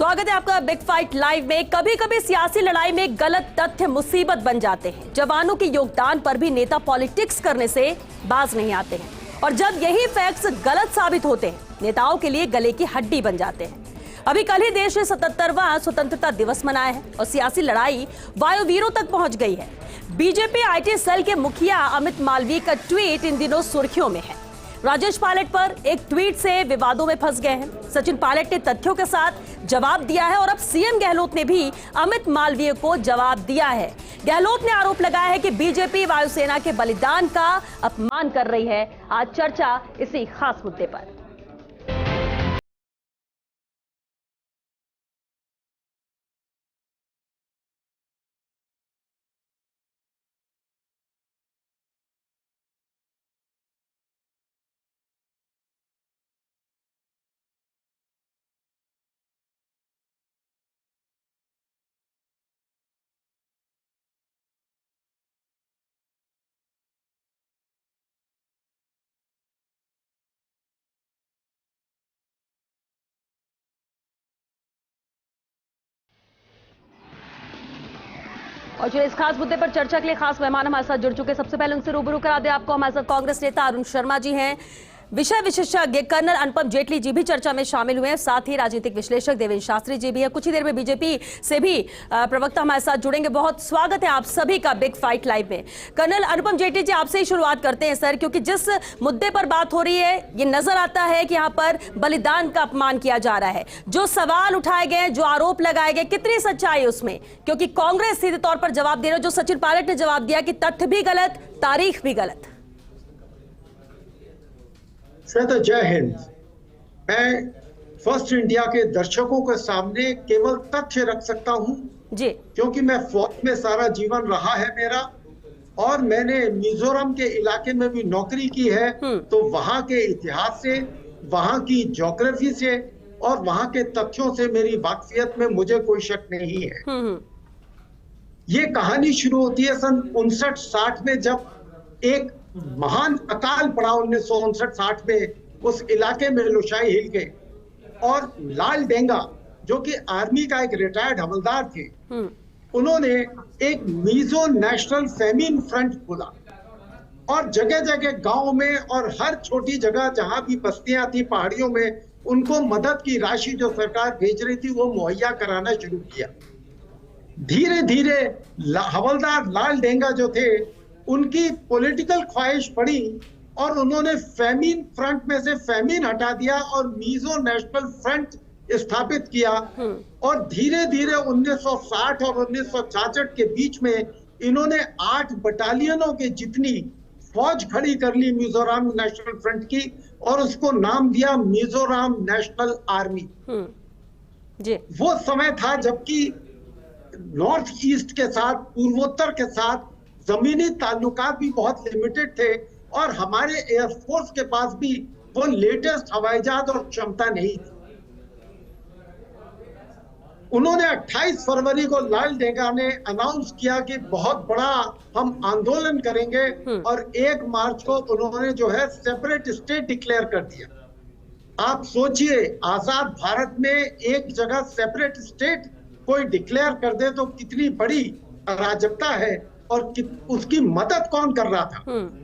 स्वागत है आपका बिग फाइट लाइव में। कभी कभी सियासी लड़ाई में गलत तथ्य मुसीबत बन जाते हैं। जवानों के योगदान पर भी नेता पॉलिटिक्स करने से बाज नहीं आते हैं, और जब यही फैक्ट्स गलत साबित होते हैं, नेताओं के लिए गले की हड्डी बन जाते हैं। अभी कल ही देश ने 77वां स्वतंत्रता दिवस मनाया है और सियासी लड़ाई वायुवीरों तक पहुंच गई है। बीजेपी आईटी सेल के मुखिया अमित मालवीय का ट्वीट इन दिनों सुर्खियों में है। राजेश पायलट पर एक ट्वीट से विवादों में फंस गए हैं। सचिन पायलट ने तथ्यों के साथ जवाब दिया है और अब सीएम गहलोत ने भी अमित मालवीय को जवाब दिया है। गहलोत ने आरोप लगाया है कि बीजेपी वायुसेना के बलिदान का अपमान कर रही है। आज चर्चा इसी खास मुद्दे पर। और चलिए इस खास मुद्दे पर चर्चा के लिए खास मेहमान हमारे साथ जुड़ चुके। सबसे पहले उनसे रूबरू करा दे आपको। हमारे साथ कांग्रेस नेता अरुण शर्मा जी हैं, विषय विशेषज्ञ कर्नल अनुपम जेटली जी भी चर्चा में शामिल हुए हैं, साथ ही राजनीतिक विश्लेषक देवेंद्र शास्त्री जी भी है। कुछ ही देर में बीजेपी से भी प्रवक्ता हमारे साथ जुड़ेंगे। बहुत स्वागत है आप सभी का बिग फाइट लाइव में। कर्नल अनुपम जेटली जी, आपसे ही शुरुआत करते हैं सर, क्योंकि जिस मुद्दे पर बात हो रही है ये नजर आता है कि यहाँ पर बलिदान का अपमान किया जा रहा है। जो सवाल उठाए गए, जो आरोप लगाए गए, कितनी सच्चाई उसमें? क्योंकि कांग्रेस सीधे तौर पर जवाब दे रहे, जो सचिन पायलट ने जवाब दिया कि तथ्य भी गलत, तारीख भी गलत। श्वेता, जय हिंद। मैं फर्स्ट इंडिया के दर्शकों के सामने केवल तथ्य रख सकता हूं जी, क्योंकि मैं फौज में सारा जीवन रहा है मेरा, और मैंने मिजोरम के इलाके में भी नौकरी की है। तो वहां के इतिहास से, वहां की ज्योग्राफी से और वहां के तथ्यों से मेरी वाकफियत में मुझे कोई शक नहीं है। ये कहानी शुरू होती है सन 59-60 में, जब एक महान अकाल पड़ा 1959-60 में उस इलाके में लोशाई हिल के, और लाल डेंगा जो कि आर्मी का एक रिटायर्ड हवलदार थे, उन्होंने एक मिजो नेशनल फेमिन फ्रंट खोला और जगह जगह गांव में और हर छोटी जगह जहां भी बस्तियां थी पहाड़ियों में, उनको मदद की राशि जो सरकार भेज रही थी वो मुहैया कराना शुरू किया। धीरे धीरे हवलदार लाल डेंगा जो थे, उनकी पॉलिटिकल ख्वाहिश पड़ी और उन्होंने फेमिन फ्रंट में से फेमिन हटा दिया और मिजो नेशनल फ्रंट स्थापित किया। और धीरे धीरे 1960 और 1966 के बीच में इन्होंने 8 बटालियनों के जितनी फौज खड़ी कर ली मिजोरम नेशनल फ्रंट की, और उसको नाम दिया मिजोरम नेशनल आर्मी। जी। वो समय था जबकि नॉर्थ ईस्ट के साथ, पूर्वोत्तर के साथ जमीनी ताल्लुकात भी बहुत लिमिटेड थे, और हमारे एयरफोर्स के पास भी वो लेटेस्ट हवाई जहाज और क्षमता नहीं थी। उन्होंने 28 फरवरी को लाल डेंगा ने अनाउंस किया कि बहुत बड़ा हम आंदोलन करेंगे, और 1 मार्च को उन्होंने जो है सेपरेट स्टेट डिक्लेयर कर दिया। आप सोचिए, आजाद भारत में एक जगह सेपरेट स्टेट कोई डिक्लेयर कर दे तो कितनी बड़ी अराजकता है। और उसकी मदद कौन कर रहा था?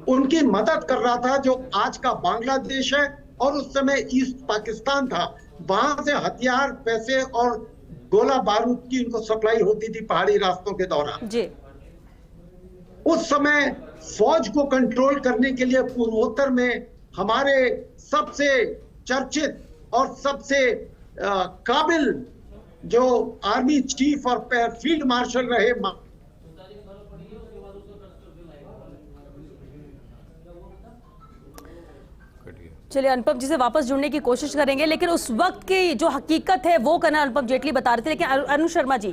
उनकी मदद कर रहा था जो आज का बांग्लादेश है, और उस समय ईस्ट पाकिस्तान था। वहां से हथियार, पैसे और गोला बारूद की उनको सप्लाई होती थी पहाड़ी रास्तों के दौरान जी। उस समय फौज को कंट्रोल करने के लिए पूर्वोत्तर में हमारे सबसे चर्चित और सबसे काबिल जो आर्मी चीफ और फील्ड मार्शल रहे, चलिए अनुपम जी से वापस जुड़ने की कोशिश करेंगे, लेकिन उस वक्त की जो हकीकत है वो कर्नल अनुपम जेटली बता रहे थे। लेकिन अरुण शर्मा जी,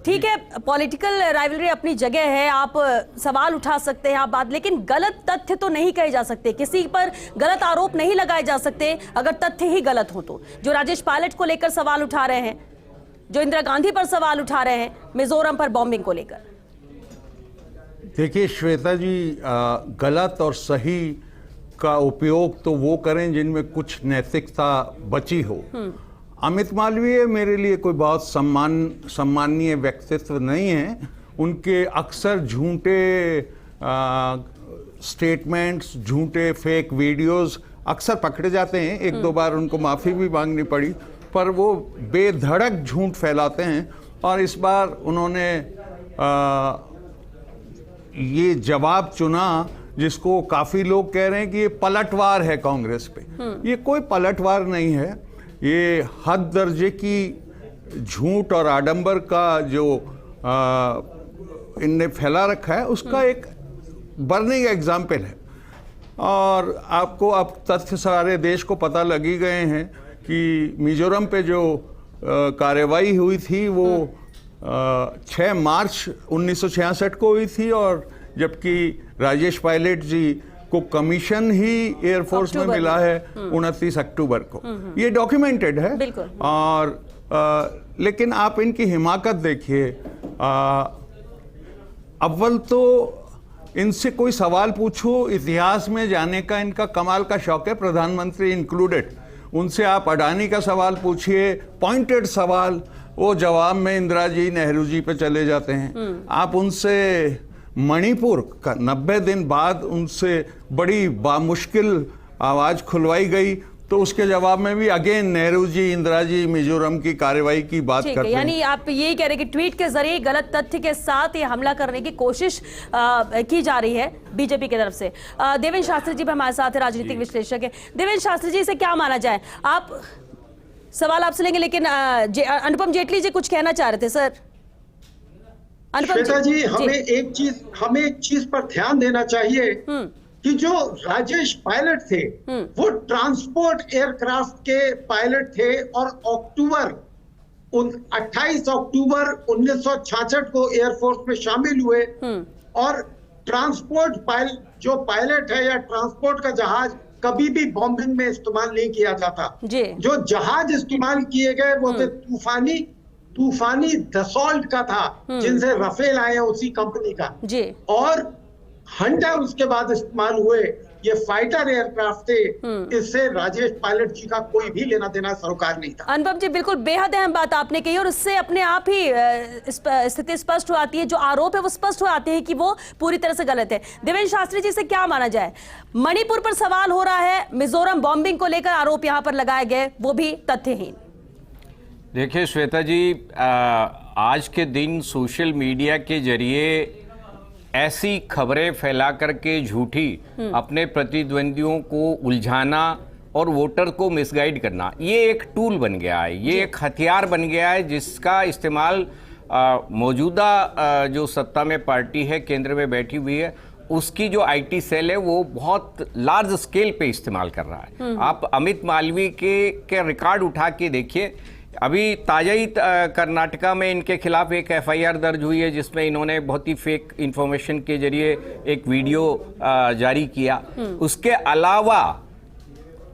ठीक है, पॉलिटिकल राइवलरी अपनी जगह है, आप सवाल उठा सकते हैं, आप बात, लेकिन गलत तथ्य तो नहीं कहे जा सकते, किसी पर गलत आरोप नहीं लगाए जा सकते अगर तथ्य ही गलत हो तो। जो राजेश पायलट को लेकर सवाल उठा रहे हैं, जो इंदिरा गांधी पर सवाल उठा रहे हैं, मिजोरम पर बॉम्बिंग को लेकर। देखिए श्वेता जी, गलत और सही का उपयोग तो वो करें जिनमें कुछ नैतिकता बची हो। अमित मालवीय मेरे लिए कोई बहुत सम्माननीय व्यक्तित्व नहीं है। उनके अक्सर झूठे स्टेटमेंट्स, झूठे फेक वीडियोस अक्सर पकड़े जाते हैं। एक दो बार उनको माफ़ी भी मांगनी पड़ी, पर वो बेधड़क झूठ फैलाते हैं। और इस बार उन्होंने ये जवाब चुना जिसको काफ़ी लोग कह रहे हैं कि ये पलटवार है कांग्रेस पे। ये कोई पलटवार नहीं है, ये हद दर्जे की झूठ और आडंबर का जो इनने फैला रखा है उसका एक बर्निंग एग्जाम्पल है। और आपको अब तथ्य सारे देश को पता लग ही गए हैं कि मिजोरम पे जो कार्रवाई हुई थी वो 6 मार्च 1966 को हुई थी, और जबकि राजेश पायलट जी को कमीशन ही एयरफोर्स में मिला है 29 अक्टूबर को। ये डॉक्यूमेंटेड है। और लेकिन आप इनकी हिमाकत देखिए। अव्वल तो इनसे कोई सवाल पूछो, इतिहास में जाने का इनका कमाल का शौक है, प्रधानमंत्री इंक्लूडेड। उनसे आप अडानी का सवाल पूछिए, पॉइंटेड सवाल, वो जवाब में इंदिरा जी, नेहरू जी पे चले जाते हैं। आप उनसे मणिपुर का 90 दिन बाद उनसे बड़ी बामुश्किल आवाज़ खुलवाई गई, तो उसके जवाब में भी अगेन नेहरू जी, इंदिरा जी, मिजोरम की कार्रवाई की बात करते हैं। यानी आप यही कह रहे हैं कि ट्वीट के जरिए गलत तथ्य के साथ ये हमला करने की कोशिश की जा रही है बीजेपी की तरफ से। देवेंद्र शास्त्री जी भी हमारे साथ है, राजनीतिक विश्लेषक है। देवेंद्र शास्त्री जी से क्या माना जाए? आप सवाल आपसे लेंगे, लेकिन अनुपम जेटली जी कुछ कहना चाह रहे थे सर। श्वेता जी, हमें एक चीज पर ध्यान देना चाहिए कि जो राजेश पायलट थे वो ट्रांसपोर्ट एयरक्राफ्ट के पायलट थे, और 28 अक्टूबर 1966 को एयरफोर्स में शामिल हुए। और ट्रांसपोर्ट जो पायलट है या ट्रांसपोर्ट का जहाज कभी भी बॉम्बिंग में इस्तेमाल नहीं किया जाता। जो जहाज इस्तेमाल किए गए वो थे तूफानी दसॉल्ट का था, जिनसे रफेल आए उसी कंपनी का। और हंटर उसके बाद इस्तेमाल हुए, ये फाइटर एयरक्राफ्ट थे। इससे राजेश पायलट जी का कोई भी लेना देना सरोकार नहीं था। अनुपम जी, बिल्कुल बेहद अहम बात आपने कही, और इससे अपने आप ही स्थिति स्पष्ट हो आती है, जो आरोप है वो स्पष्ट हो आते हैं कि वो पूरी तरह से गलत है। देवेंद्र शास्त्री जी से क्या माना जाए? मणिपुर पर सवाल हो रहा है, मिजोरम बॉम्बिंग को लेकर आरोप यहां पर लगाए गए, वो भी तथ्यहीन। देखिए श्वेता जी, आज के दिन सोशल मीडिया के जरिए ऐसी खबरें फैला करके झूठी अपने प्रतिद्वंदियों को उलझाना और वोटर को मिसगाइड करना, ये एक टूल बन गया है, ये एक हथियार बन गया है जिसका इस्तेमाल मौजूदा जो सत्ता में पार्टी है, केंद्र में बैठी हुई है, उसकी जो आईटी सेल है वो बहुत लार्ज स्केल पे इस्तेमाल कर रहा है। आप अमित मालवीय के रिकॉर्ड उठा के देखिए। अभी ताजा ही कर्नाटका में इनके खिलाफ एक एफआईआर दर्ज हुई है जिसमें इन्होंने बहुत ही फेक इंफॉर्मेशन के जरिए एक वीडियो जारी किया। उसके अलावा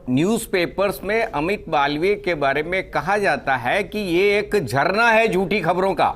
न्यूज़पेपर्स में अमित मालवीय के बारे में कहा जाता है कि ये एक झरना है झूठी खबरों का,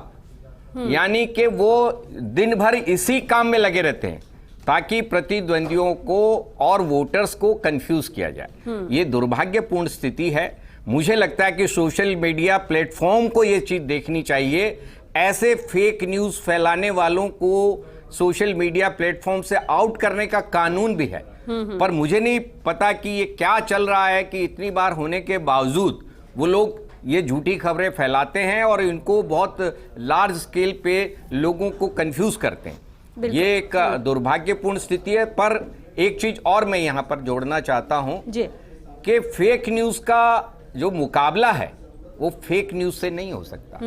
यानी कि वो दिन भर इसी काम में लगे रहते हैं ताकि प्रतिद्वंदियों को और वोटर्स को कंफ्यूज किया जाए। ये दुर्भाग्यपूर्ण स्थिति है। मुझे लगता है कि सोशल मीडिया प्लेटफॉर्म को ये चीज देखनी चाहिए। ऐसे फेक न्यूज फैलाने वालों को सोशल मीडिया प्लेटफॉर्म से आउट करने का कानून भी है, पर मुझे नहीं पता कि ये क्या चल रहा है कि इतनी बार होने के बावजूद वो लोग ये झूठी खबरें फैलाते हैं और इनको बहुत लार्ज स्केल पे लोगों को कंफ्यूज करते हैं। ये एक दुर्भाग्यपूर्ण स्थिति है। पर एक चीज और मैं यहाँ पर जोड़ना चाहता हूँ कि फेक न्यूज का जो मुकाबला है वो फेक न्यूज से नहीं हो सकता।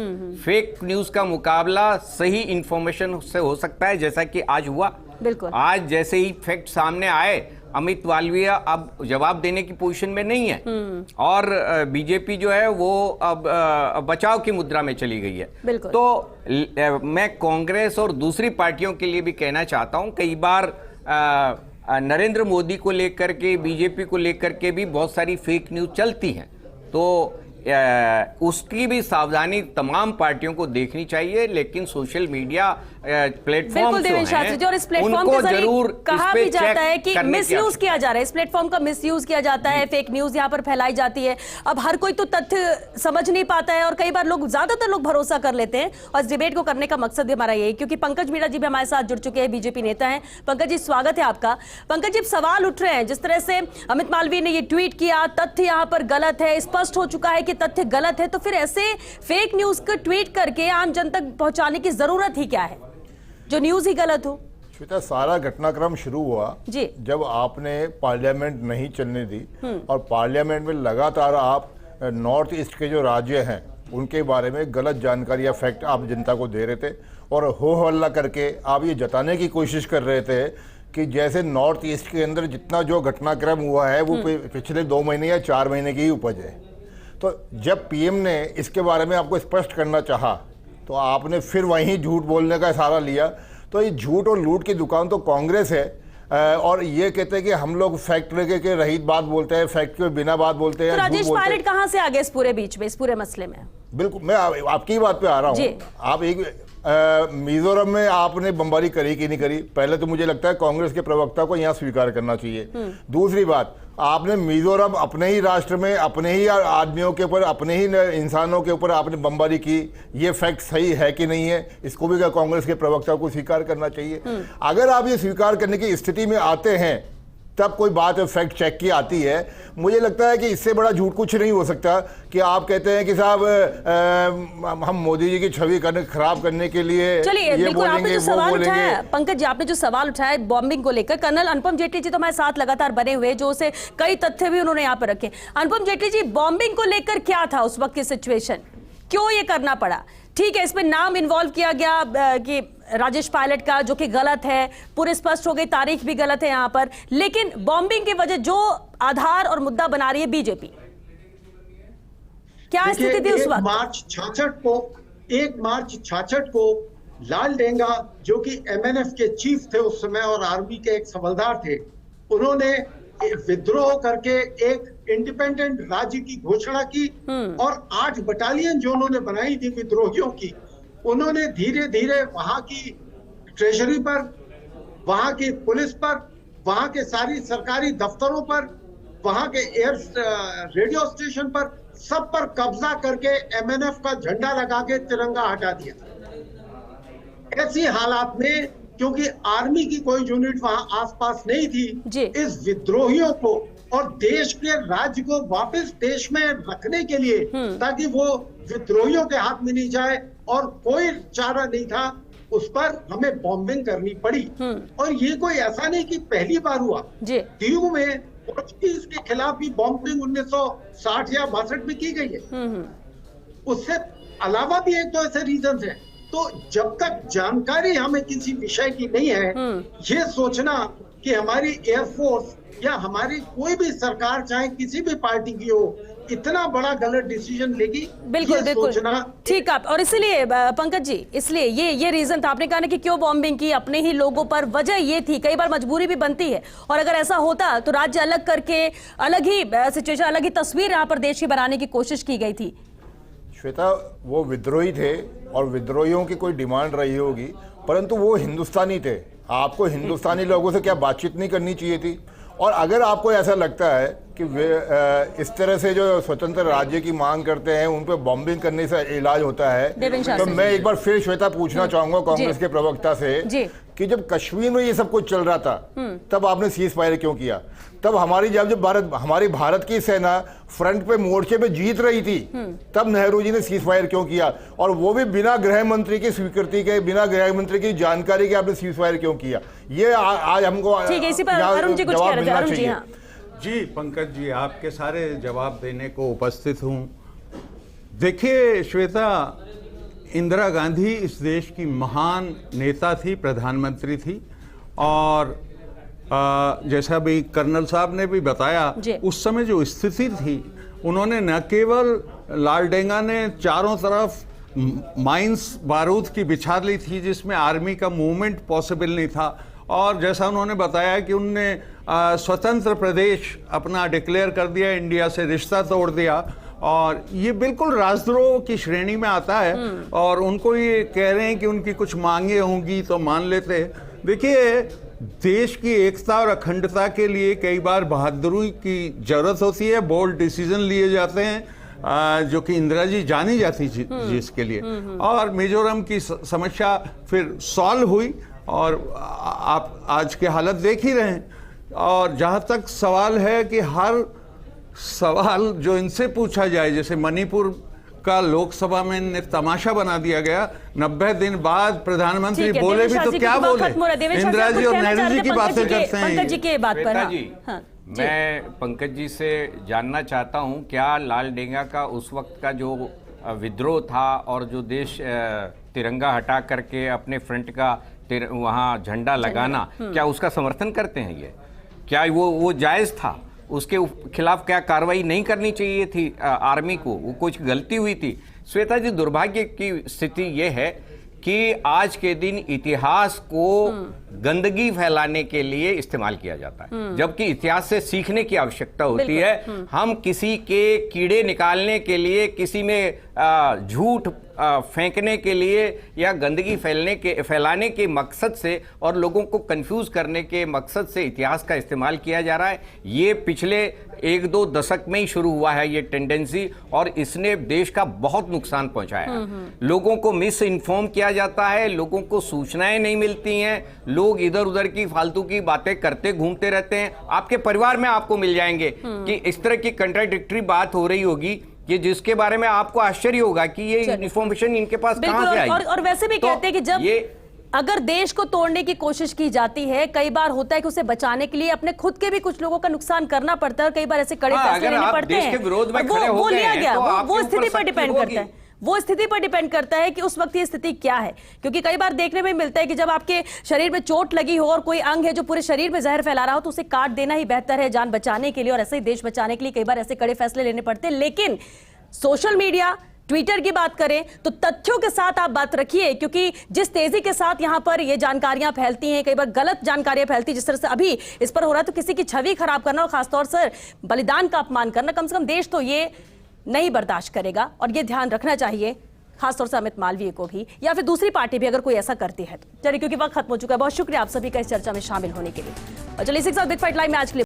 फेक न्यूज का मुकाबला सही इंफॉर्मेशन से हो सकता है, जैसा कि आज हुआ। बिल्कुल। आज जैसे ही फैक्ट सामने आए, अमित मालवीय अब जवाब देने की पोजीशन में नहीं है और बीजेपी जो है वो अब बचाव की मुद्रा में चली गई है। तो मैं कांग्रेस और दूसरी पार्टियों के लिए भी कहना चाहता हूं, कई बार नरेंद्र मोदी को लेकर के, बीजेपी को लेकर के भी बहुत सारी फेक न्यूज चलती हैं। तो उसकी भी सावधानी तमाम पार्टियों को देखनी चाहिए, लेकिन social media platform Devendra Shastri ji, और इस प्लेटफॉर्म के जरिए कहा भी जाता है कि मिसयूज किया जा रहा है, इस प्लेटफॉर्म का मिसयूज किया जाता है, फेक न्यूज यहाँ पर फैलाई जाती है। अब हर कोई तो तथ्य समझ नहीं पाता है और कई बार ज्यादातर लोग भरोसा कर लेते हैं, और इस डिबेट को करने का मकसद भी हमारा यही, क्योंकि पंकज मीणा जी भी हमारे साथ जुड़ चुके हैं, बीजेपी नेता हैं। पंकज जी, स्वागत है आपका। पंकज जी, सवाल उठ रहे हैं, जिस तरह से अमित मालवीय ने ये ट्वीट किया, तथ्य यहाँ पर गलत है, स्पष्ट हो चुका है कि तथ्य गलत है, तो फिर ऐसे फेक न्यूज को ट्वीट करके आम जन तक पहुंचाने की जरूरत ही क्या है, जो न्यूज ही गलत हो? श्वेता, सारा घटनाक्रम शुरू हुआ जी जब आपने पार्लियामेंट नहीं चलने दी, और पार्लियामेंट में लगातार आप नॉर्थ ईस्ट के जो राज्य हैं उनके बारे में गलत जानकारी या फैक्ट आप जनता को दे रहे थे, और हो हल्ला करके आप ये जताने की कोशिश कर रहे थे कि जैसे नॉर्थ ईस्ट के अंदर जितना जो घटनाक्रम हुआ है वो पिछले 2 महीने या 4 महीने की ही उपज है। तो जब पीएम ने इसके बारे में आपको स्पष्ट करना चाहा तो आपने फिर वहीं झूठ बोलने का सहारा लिया। तो ये झूठ और लूट की दुकान तो कांग्रेस है, और ये कहते हैं कि हम लोग फैक्ट के रहित बात बोलते हैं, फैक्ट के बिना बात बोलते हैं। तो राजेश पायलट कहां से आ गए इस पूरे बीच में, इस पूरे मसले में? बिल्कुल, मैं आपकी बात पे आ रहा हूँ। आप मिजोरम में आपने बमबारी करी कि नहीं करी, पहले तो मुझे लगता है कांग्रेस के प्रवक्ता को यहाँ स्वीकार करना चाहिए। दूसरी बात, आपने मिजोरम अपने ही राष्ट्र में अपने ही आदमियों के ऊपर, अपने ही इंसानों के ऊपर आपने बमबारी की, ये फैक्ट सही है कि नहीं है, इसको भी कांग्रेस के प्रवक्ता को स्वीकार करना चाहिए। अगर आप ये स्वीकार करने की स्थिति में आते हैं तब कोई बात फैक्ट चेक की आती है। मुझे लगता है कि इससे बड़ा झूठ कुछ नहीं हो सकता कि आप कहते हैं कि साहब हम मोदी जी की छवि खराब करने के लिए चलिए, बिल्कुल आपने जो सवाल उठाया पंकज जी, आपने जो सवाल उठाया बॉम्बिंग को लेकर, कर्नल अनुपम जेटली जी तो हमारे साथ लगातार बने हुए, जो उसे कई तथ्य भी उन्होंने यहाँ पर रखे। अनुपम जेटली जी, बॉम्बिंग को लेकर क्या था उस वक्त की सिचुएशन, क्यों ये करना पड़ा? ठीक है, इसमें नाम इन्वॉल्व किया गया कि राजेश पायलट का, जो कि गलत है, पूरे स्पष्ट हो गई, तारीख भी गलत है यहाँ पर, लेकिन बॉम्बिंग की वजह जो आधार और मुद्दा बना रही है बीजेपी, क्या स्थिति थी उस वक्त? 1 मार्च 66 को लाल डेंगा, जो कि MNF के चीफ थे उस समय और आर्मी के एक हवलदार थे, उन्होंने विद्रोह करके एक इंडिपेंडेंट राज्य की घोषणा की, और 8 बटालियन जो उन्होंने बनाई थी विद्रोहियों की, उन्होंने धीरे धीरे वहां की ट्रेजरी पर, वहां की पुलिस पर, वहां के सारी सरकारी दफ्तरों पर, वहां के एयर रेडियो स्टेशन पर, सब पर कब्जा करके MNF का झंडा लगा के तिरंगा हटा दिया। ऐसी हालात में, क्योंकि आर्मी की कोई यूनिट वहां आसपास नहीं थी, इस विद्रोहियों को और देश के राज्य को वापस देश में रखने के लिए, ताकि वो विद्रोहियों के हाथ में नहीं जाए और कोई चारा नहीं था, उस पर हमें बॉम्बिंग करनी पड़ी। और ये कोई ऐसा नहीं कि पहली बार हुआ, दीव में पोर्चुगीज के खिलाफ भी बॉम्बिंग 1960 या 62 में की गई है। उससे अलावा भी एक तो ऐसे रीजन है। तो जब तक जानकारी हमें किसी विषय की नहीं है, ये सोचना कि हमारी एयरफोर्स या हमारी कोई भी सरकार, चाहे किसी भी पार्टी की हो, इतना बड़ा गलत डिसीजन लेगी, बिल्कुल बिल्कुल ठीक है। और इसलिए पंकज जी, इसलिए ये रीजन था, आपने कहा ना कि क्यों बॉम्बिंग की, अपने ही लोगों पर, वजह ये थी, कई बार मजबूरी भी बनती है, और अगर ऐसा होता तो राज्य अलग करके अलग ही सिचुएशन, अलग ही तस्वीर यहाँ पर देश की बनाने की कोशिश की गई थी। श्वेता, वो विद्रोही थे और विद्रोहियों की कोई डिमांड रही होगी, परंतु वो हिंदुस्तानी थे। आपको हिंदुस्तानी लोगों से क्या बातचीत नहीं करनी चाहिए थी? और अगर आपको ऐसा लगता है कि वे इस तरह से जो स्वतंत्र राज्य की मांग करते हैं उन पर बॉम्बिंग करने से इलाज होता है, तो मैं एक बार फिर श्वेता पूछना चाहूंगा कांग्रेस के प्रवक्ता से कि जब कश्मीर में ये सब कुछ चल रहा था तब आपने सीज फायर क्यों किया? तब हमारी भारत की सेना फ्रंट पे मोर्चे पे जीत रही थी, तब नेहरू जी ने सीज फायर क्यों किया? और वो भी बिना गृह मंत्री की स्वीकृति के, बिना गृह मंत्री की जानकारी के आपने सीज फायर क्यों किया? ये आज हमको जवाब मिलना चाहिए। जी पंकज जी, आपके सारे जवाब देने को उपस्थित हूँ। देखिए श्वेता, इंदिरा गांधी इस देश की महान नेता थी, प्रधानमंत्री थी, और जैसा भी कर्नल साहब ने भी बताया, उस समय जो स्थिति थी, उन्होंने न केवल लाल डेंगा ने चारों तरफ माइंस बारूद की बिछा ली थी जिसमें आर्मी का मूवमेंट पॉसिबल नहीं था, और जैसा उन्होंने बताया कि उनने स्वतंत्र प्रदेश अपना डिक्लेयर कर दिया, इंडिया से रिश्ता तोड़ दिया, और ये बिल्कुल राजद्रोह की श्रेणी में आता है। और उनको ये कह रहे हैं कि उनकी कुछ मांगे होंगी तो मान लेते हैं। देखिए, देश की एकता और अखंडता के लिए कई बार बहादुरी की जरूरत होती है, बोल्ड डिसीजन लिए जाते हैं, जो कि इंदिरा जी जानी जाती जिसके लिए। और मिजोरम की समस्या फिर सॉल्व हुई और आप आज के हालत देख ही रहे हैं। और जहां तक सवाल है कि हर सवाल जो इनसे पूछा जाए, जैसे मणिपुर का लोकसभा में तमाशा बना दिया गया, 90 दिन बाद प्रधानमंत्री बोले भी तो क्या बोले, इंदिरा जी और नेहरू जी की बातें करते हैं। पंकज जी के बात पर, हाँ, मैं पंकज जी से जानना चाहता हूं, क्या लाल डेंगा का उस वक्त का जो विद्रोह था और जो देश तिरंगा हटा करके अपने फ्रंट का वहां झंडा लगाना, क्या उसका समर्थन करते हैं? ये क्या वो जायज था? उसके खिलाफ क्या कार्रवाई नहीं करनी चाहिए थी आर्मी को? वो कुछ गलती हुई थी? श्वेता जी, दुर्भाग्य की स्थिति ये है कि आज के दिन इतिहास को गंदगी फैलाने के लिए इस्तेमाल किया जाता है, जबकि इतिहास से सीखने की आवश्यकता होती है। हम किसी के कीड़े निकालने के लिए, किसी में झूठ फेंकने के लिए या गंदगी फैलाने के मकसद से और लोगों को कंफ्यूज करने के मकसद से इतिहास का इस्तेमाल किया जा रहा है। ये पिछले 1-2 दशक में ही शुरू हुआ है ये टेंडेंसी, और इसने देश का बहुत नुकसान पहुंचाया है। लोगों को मिस इन्फॉर्म किया जाता है, लोगों को सूचनाएं नहीं मिलती हैं, लोग इधर उधर की फालतू की बातें करते घूमते रहते हैं। आपके परिवार में आपको मिल जाएंगे कि इस तरह की कंट्राडिक्टरी बात हो रही होगी कि जिसके बारे में आपको आश्चर्य होगा कि ये इन्फॉर्मेशन इनके पास कहां से आई। और वैसे भी कहते हैं कि जब अगर देश को तोड़ने की कोशिश की जाती है, कई बार होता है कि उसे बचाने के लिए अपने खुद के भी कुछ लोगों का नुकसान करना पड़ता है और कई बार ऐसे कड़े फैसले लेने पड़ते हैं। वो लिया गया, वो स्थिति पर डिपेंड करता है, वो स्थिति पर डिपेंड करता है कि उस वक्त ये स्थिति क्या है। क्योंकि कई बार देखने में मिलता है कि जब आपके शरीर में चोट लगी हो और कोई अंग है जो पूरे शरीर में जहर फैला रहा हो, तो उसे काट देना ही बेहतर है जान बचाने के लिए। और ऐसे ही देश बचाने के लिए कई बार ऐसे कड़े फैसले लेने पड़ते हैं। लेकिन सोशल मीडिया, ट्विटर की बात करें तो तथ्यों के साथ आप बात रखिए, क्योंकि जिस तेजी के साथ यहां पर ये जानकारियां फैलती हैं, कई बार गलत जानकारियां फैलती हैं, जिस तरह से अभी इस पर हो रहा है, तो किसी की छवि खराब करना और खासतौर से बलिदान का अपमान करना, कम से कम देश तो ये नहीं बर्दाश्त करेगा। और ये ध्यान रखना चाहिए खासतौर से अमित मालवीय को भी, या फिर दूसरी पार्टी भी अगर कोई ऐसा करती है तो। चलिए, क्योंकि वक्त खत्म हो चुका है, बहुत शुक्रिया आप सभी का इस चर्चा में शामिल होने के लिए। और चलिए इसी के साथ बिग फाइट लाइव में आज के लिए